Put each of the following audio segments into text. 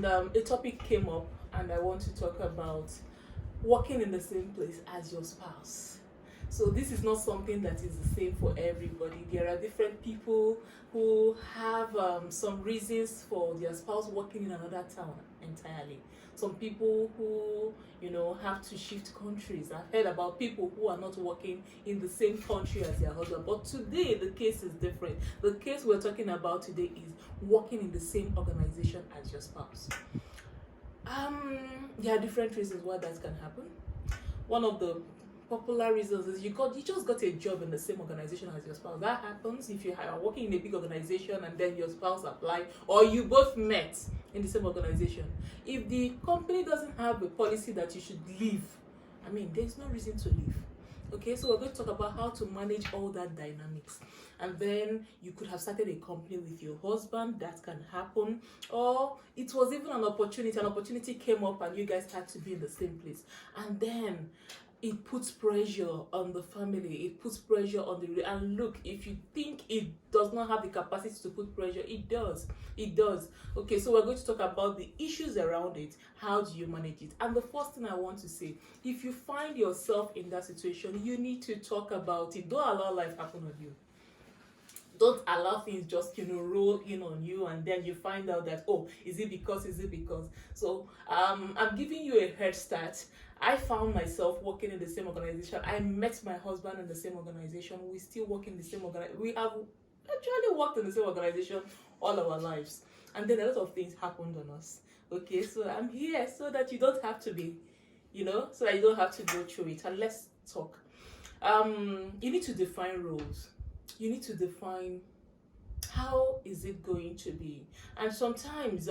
A topic came up, and I want to talk about working in the same place as your spouse. So this is not something that is the same for everybody. There are different people who have some reasons for their spouse working in another town entirely. Some people who, have to shift countries. I've heard about people who are not working in the same country as their husband. But today the case is different. The case we're talking about today is working in the same organization as your spouse. There are different reasons why that can happen. One of the popular reasons is you just got a job in the same organization as your spouse. That happens if you are working in a big organization and then your spouse applied, or you both met in the same organization. If the company doesn't have a policy that you should leave, there's no reason to leave. Okay, so we're going to talk about how to manage all that dynamics. And then you could have started a company with your husband. That can happen. Or it was even an opportunity came up and you guys had to be in the same place. And then it puts pressure on the family. It puts pressure on and look, if you think it does not have the capacity to put pressure, it does. Okay, so we're going to talk about the issues around it. How do you manage it? And the first thing I want to say, if you find yourself in that situation, you need to talk about it. Don't allow life happen on you. Don't allow things just roll in on you, and then you find out that, is it because so I'm giving you a head start. I found myself working in the same organization. I met my husband in the same organization. We still work in the same organization. We have actually worked in the same organization all our lives, and then a lot of things happened on us. Okay, so I'm here so that you don't have to be, so that you don't have to go through it. And let's talk. You need to define roles. You need to define how is it going to be. And sometimes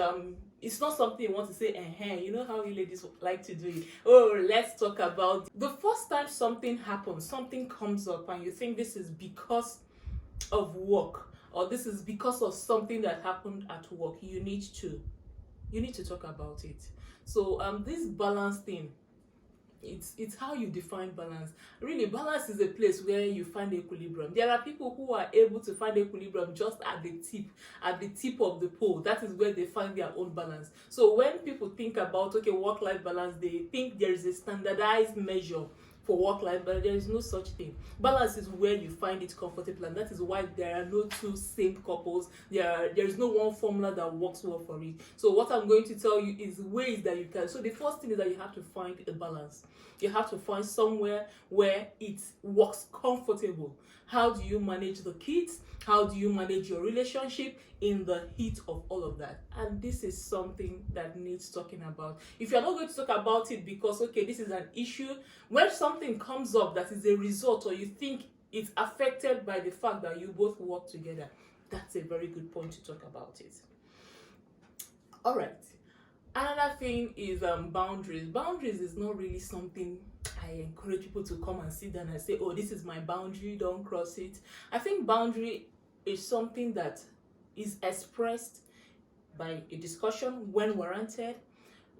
it's not something you want to say, you know how you ladies like to do it. Let's talk about the first time something happens, something comes up and you think this is because of work, or this is because of something that happened at work. You need to talk about it. So this balance thing, it's how you define balance. Really, balance is a place where you find equilibrium. There are people who are able to find equilibrium just at the tip of the pole. That is where they find their own balance. So when people think about work-life balance, they think there is a standardized measure for work-life, but there is no such thing. Balance is where you find it comfortable, and that is why there are no two same couples. There is no one formula that works well for it. So what I'm going to tell you is ways that you can. So the first thing is that you have to find a balance. You have to find somewhere where it works comfortable. How do you manage the kids? How do you manage your relationship in the heat of all of that? And this is something that needs talking about. If you're not going to talk about it because, this is an issue, when something comes up that is a result, or you think it's affected by the fact that you both work together, that's a very good point to talk about it. All right. Another thing is boundaries. Boundaries is not really something I encourage people to come and sit down and say, this is my boundary, don't cross it. I think boundary is something that is expressed by a discussion when warranted.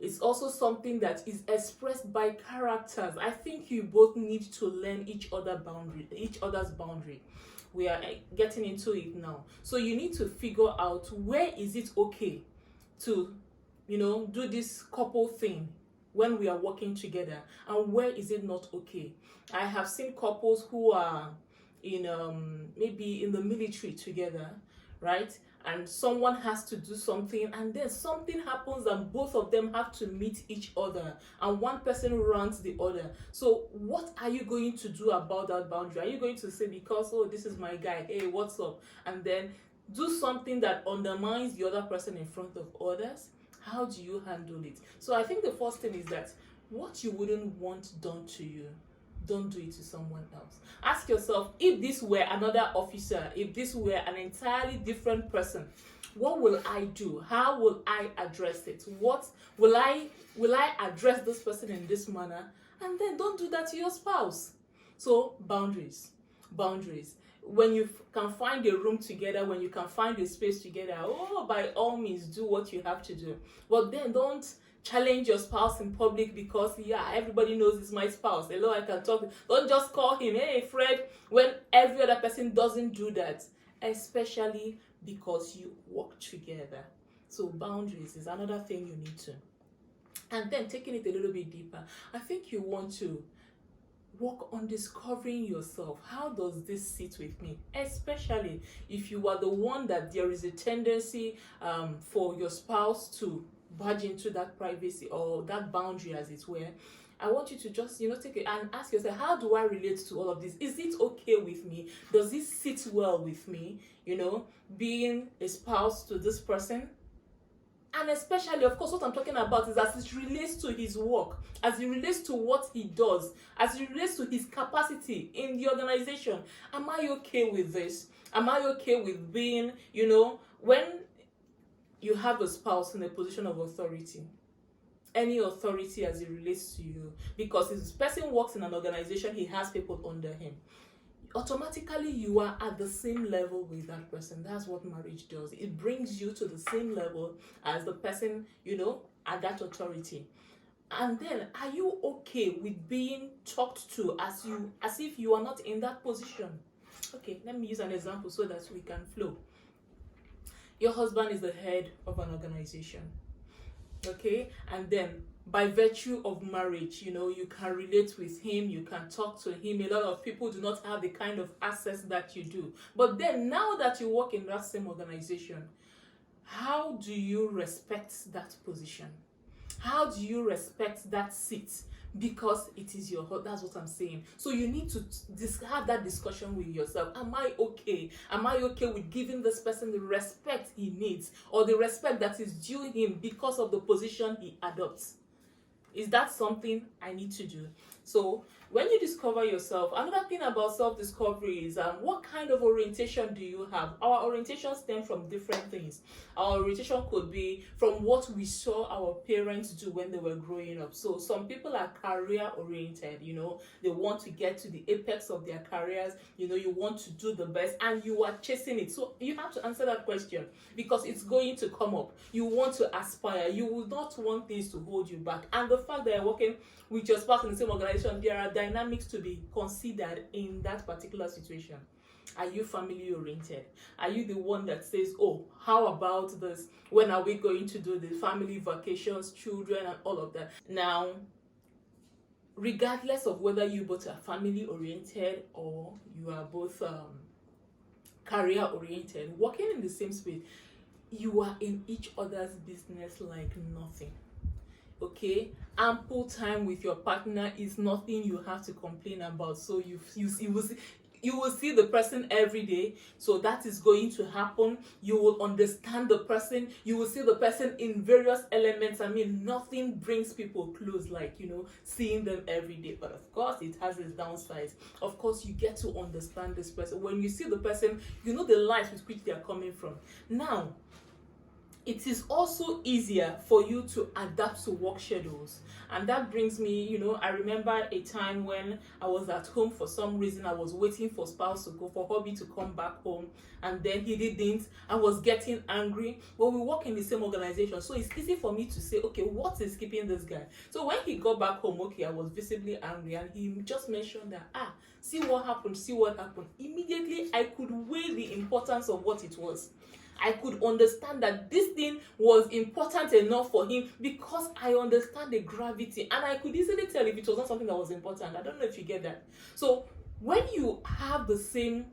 It's also something that is expressed by characters. I think you both need to learn each other's boundary. We are getting into it now. So you need to figure out where is it okay to do this couple thing when we are working together, and where is it not okay. I have seen couples who are in maybe in the military together, right? And someone has to do something, and then something happens and both of them have to meet each other, and one person runs the other. So what are you going to do about that boundary? Are you going to say, because this is my guy, hey, what's up, and then do something that undermines the other person in front of others? How do you handle it? So I think the first thing is that what you wouldn't want done to you, don't do it to someone else. Ask yourself, if this were another officer, if this were an entirely different person, what will I do? How will I address it? What will I address this person in this manner? And then don't do that to your spouse. So boundaries. When you can find a room together, when you can find a space together, by all means do what you have to do. But then don't challenge your spouse in public because everybody knows it's my spouse. Hello, I can talk. Don't just call him, hey Fred, when every other person doesn't do that, especially because you work together. So boundaries is another thing you need to. And then taking it a little bit deeper, I think you want to work on discovering yourself. How does this sit with me? Especially if you are the one that there is a tendency for your spouse to barge into that privacy or that boundary, as it were. I want you to just, take it and ask yourself, how do I relate to all of this? Is it okay with me? Does this sit well with me? Being a spouse to this person. And especially, of course, what I'm talking about is as it relates to his work, as it relates to what he does, as it relates to his capacity in the organization. Am I okay with this? Am I okay with being, when you have a spouse in a position of authority, any authority as it relates to you, because if this person works in an organization, he has people under him. Automatically you are at the same level with that person. That's what marriage does. It brings you to the same level as the person, at that authority. And then, are you okay with being talked to as if you are not in that position? Okay, let me use an example so that we can flow. Your husband is the head of an organization. Okay, and then by virtue of marriage, you can relate with him, you can talk to him. A lot of people do not have the kind of access that you do. But then now that you work in that same organization, how do you respect that position? How do you respect that seat? Because it is your heart. That's what I'm saying. So you need to have that discussion with yourself. Am I okay? Am I okay with giving this person the respect he needs, or the respect that is due him because of the position he adopts? Is that something I need to do? So when you discover yourself, another thing about self-discovery is what kind of orientation do you have? Our orientation stems from different things. Our orientation could be from what we saw our parents do when they were growing up. So some people are career oriented, they want to get to the apex of their careers, you want to do the best and you are chasing it. So you have to answer that question because it's going to come up. You want to aspire, you will not want things to hold you back. And the fact that you're working with your spouse in the same organization, there are dynamics to be considered in that particular situation. Are you family oriented? Are you the one that says, oh, how about this? When are we going to do the family vacations, children, and all of that? Now, regardless of whether you both are family oriented or you are both career oriented, working in the same space, you are in each other's business like nothing. Okay, ample time with your partner is nothing you have to complain about. So you will see the person every day, so that is going to happen. You will understand the person, you will see the person in various elements. I mean, nothing brings people close like seeing them every day. But of course it has its downsides. Of course you get to understand this person. When you see the person, you know the light with which they are coming from. Now it is also easier for you to adapt to work schedules. And that brings me, I remember a time when I was at home for some reason. I was waiting for spouse to go, for hubby to come back home, and then he didn't. I was getting angry. Well, we work in the same organization, so it's easy for me to say, okay, what is keeping this guy? So when he got back home, okay, I was visibly angry, and he just mentioned that, see what happened. Immediately, I could weigh the importance of what it was. I could understand that this thing was important enough for him because I understand the gravity, and I could easily tell if it was not something that was important. I don't know if you get that. So when you have the same,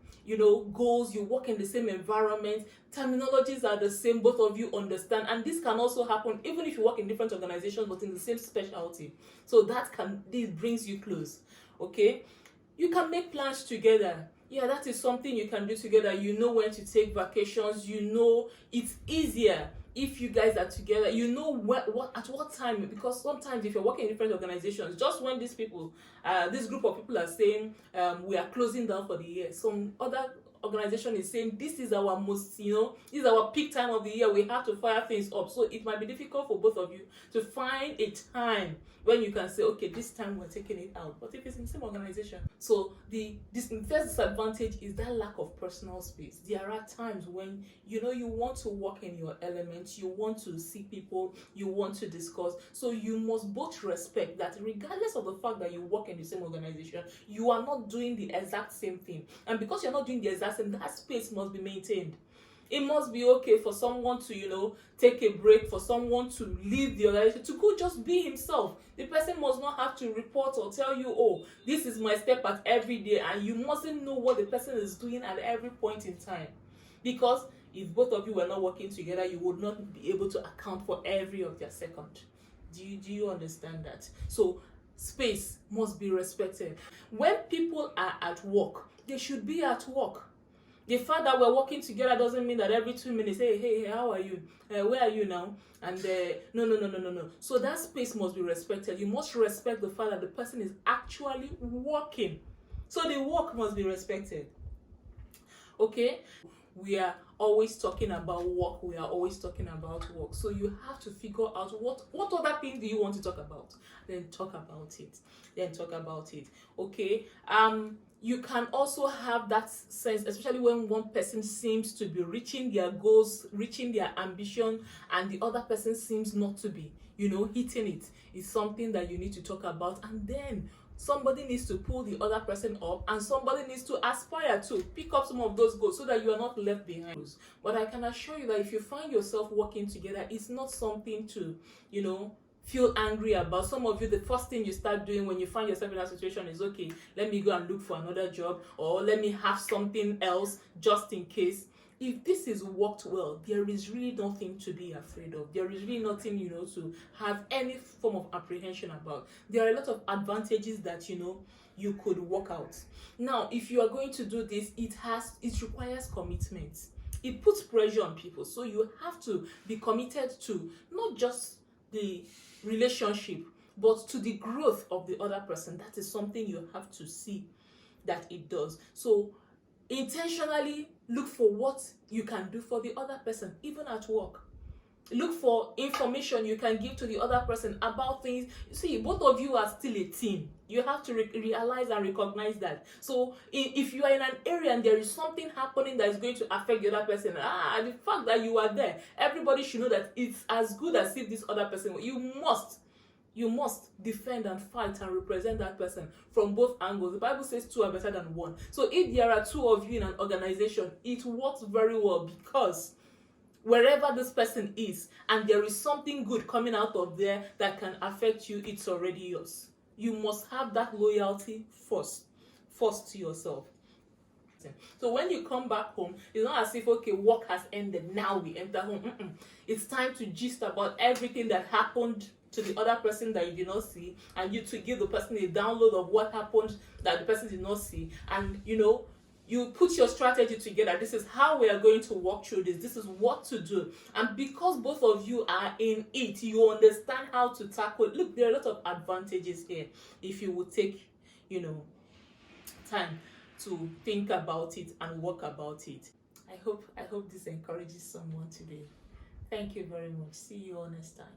goals, you work in the same environment, terminologies are the same, both of you understand, and this can also happen even if you work in different organizations but in the same specialty. So this brings you close. Okay, you can make plans together. Yeah, that is something you can do together. You know when to take vacations. It's easier if you guys are together. You know at what time, because sometimes if you're working in different organizations, just when this group of people are saying we are closing down for the year, some other organization is saying this is our most, this is our peak time of the year, we have to fire things up. So it might be difficult for both of you to find a time when you can say, okay, this time we're taking it out. But if it's in the same organization, so this first disadvantage is that lack of personal space. There are times when you want to work in your element, you want to see people, you want to discuss. So you must both respect that regardless of the fact that you work in the same organization, you are not doing the exact same thing. And because you're not doing the exact same, that space must be maintained. It must be okay for someone to, take a break, for someone to leave the organization, to go just be himself. The person must not have to report or tell you, oh, this is my step at every day, and you mustn't know what the person is doing at every point in time. Because if both of you were not working together, you would not be able to account for every of their second. Do you understand that? So space must be respected. When people are at work, they should be at work. The fact that we're working together doesn't mean that every 2 minutes, hey, how are you? Where are you now? And no. So that space must be respected. You must respect the fact that the person is actually working. So the work must be respected. Okay? We are always talking about work. We are always talking about work. So you have to figure out what other thing do you want to talk about. Then talk about it. Okay? You can also have that sense, especially when one person seems to be reaching their goals, reaching their ambition, and the other person seems not to be, hitting it. It's something that you need to talk about, and then somebody needs to pull the other person up, and somebody needs to aspire to pick up some of those goals so that you are not left behind. But I can assure you that if you find yourself working together, it's not something to, feel angry about. Some of you, the first thing you start doing when you find yourself in that situation is, okay, let me go and look for another job, or let me have something else just in case. If this is worked well, there is really nothing to be afraid of. There is really nothing, to have any form of apprehension about. There are a lot of advantages that, you could work out. Now, if you are going to do this, it requires commitment. It puts pressure on people. So you have to be committed to not just the relationship, but to the growth of the other person. That is something you have to see that it does. So intentionally look for what you can do for the other person, even at work. Look for information you can give to the other person about things. See, both of you are still a team. You have to realize and recognize that. So if you are in an area and there is something happening that is going to affect the other person, the fact that you are there, everybody should know that it's as good as if this other person, you must defend and fight and represent that person from both angles. The Bible says two are better than one. So if there are two of you in an organization, it works very well, because wherever this person is and there is something good coming out of there that can affect you, it's already yours. You must have that loyalty first to yourself. So when you come back home, it's not as if, okay, work has ended, now we enter home. It's time to gist about everything that happened to the other person that you did not see, and you to give the person a download of what happened that the person did not see, and you put your strategy together. This is how we are going to walk through this. This is what to do. And because both of you are in it, you understand how to tackle. Look, there are a lot of advantages here if you would take, time to think about it and work about it. I hope this encourages someone today. Thank you very much. See you all next time.